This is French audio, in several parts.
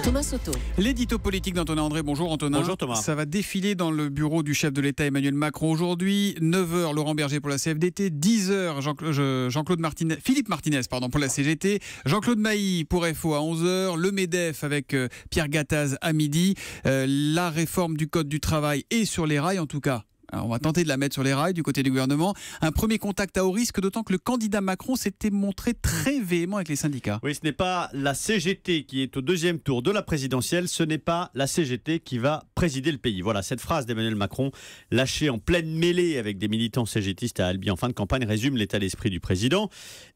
Thomas Soto. L'édito politique d'Antonin André. Bonjour Antonin. Bonjour Thomas. Ça va défiler dans le bureau du chef de l'État Emmanuel Macron aujourd'hui. 9h, Laurent Berger pour la CFDT. 10h, Philippe Martinez pour la CGT. Jean-Claude Mailly pour FO à 11h. Le MEDEF avec Pierre Gattaz à midi. La réforme du Code du travail est sur les rails en tout cas. Alors on va tenter de la mettre sur les rails du côté du gouvernement. Un premier contact à haut risque, d'autant que le candidat Macron s'était montré très véhément avec les syndicats. Oui, ce n'est pas la CGT qui est au deuxième tour de la présidentielle, ce n'est pas la CGT qui va présider le pays. Voilà, cette phrase d'Emmanuel Macron, lâchée en pleine mêlée avec des militants CGTistes à Albi en fin de campagne, résume l'état d'esprit du président.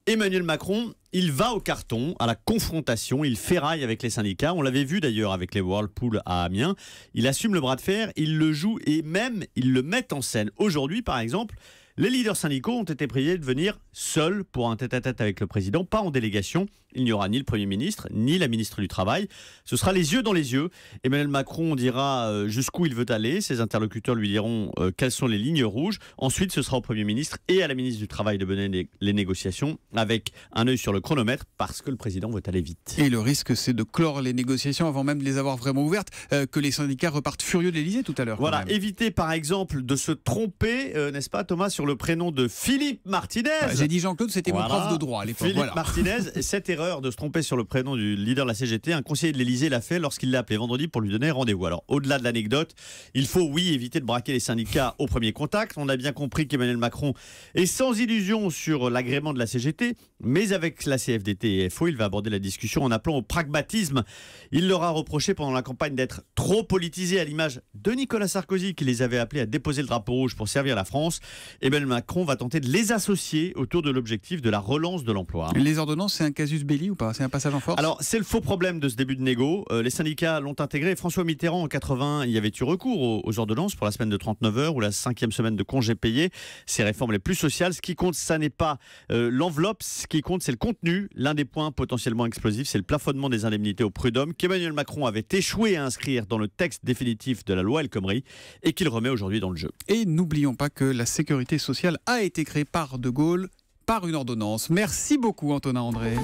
Emmanuel Macron, il va au carton, à la confrontation, il ferraille avec les syndicats. On l'avait vu d'ailleurs avec les Whirlpool à Amiens. Il assume le bras de fer, il le joue et même il le met en scène. Aujourd'hui, par exemple, les leaders syndicaux ont été priés de venir seuls pour un tête-à-tête avec le président, pas en délégation. Il n'y aura ni le Premier ministre, ni la ministre du Travail. Ce sera les yeux dans les yeux. Emmanuel Macron dira jusqu'où il veut aller. Ses interlocuteurs lui diront quelles sont les lignes rouges. Ensuite, ce sera au Premier ministre et à la ministre du Travail de mener les négociations avec un œil sur le chronomètre parce que le président veut aller vite. Et le risque, c'est de clore les négociations avant même de les avoir vraiment ouvertes, que les syndicats repartent furieux de l'Élysée tout à l'heure. Voilà, éviter par exemple de se tromper, n'est-ce pas Thomas, sur le prénom de Philippe Martinez. J'ai dit Jean-Claude, c'était mon prof de droit à l'époque. Philippe Martinez, cette erreur de se tromper sur le prénom du leader de la CGT, un conseiller de l'Élysée l'a fait lorsqu'il l'a appelé vendredi pour lui donner rendez-vous. Alors, au-delà de l'anecdote, il faut, oui, éviter de braquer les syndicats au premier contact. On a bien compris qu'Emmanuel Macron est sans illusion sur l'agrément de la CGT, mais avec la CFDT et FO, il va aborder la discussion en appelant au pragmatisme. Il leur a reproché pendant la campagne d'être trop politisé à l'image de Nicolas Sarkozy qui les avait appelés à déposer le drapeau rouge pour servir la France. Emmanuel Macron va tenter de les associer autour de l'objectif de la relance de l'emploi. Les ordonnances, c'est un casus belli ou pas? C'est un passage en force? Alors, c'est le faux problème de ce début de négo. Les syndicats l'ont intégré. François Mitterrand, en 80, il y avait eu recours aux ordonnances pour la semaine de 39 heures ou la 5e semaine de congés payés. Ces réformes les plus sociales, ce qui compte, ça n'est pas l'enveloppe. Ce qui compte, c'est le contenu. L'un des points potentiellement explosifs, c'est le plafonnement des indemnités au prud'homme qu'Emmanuel Macron avait échoué à inscrire dans le texte définitif de la loi El Khomri et qu'il remet aujourd'hui dans le jeu. Et n'oublions pas que la sécurité sociale a été créée par De Gaulle par une ordonnance. Merci beaucoup Antonin André.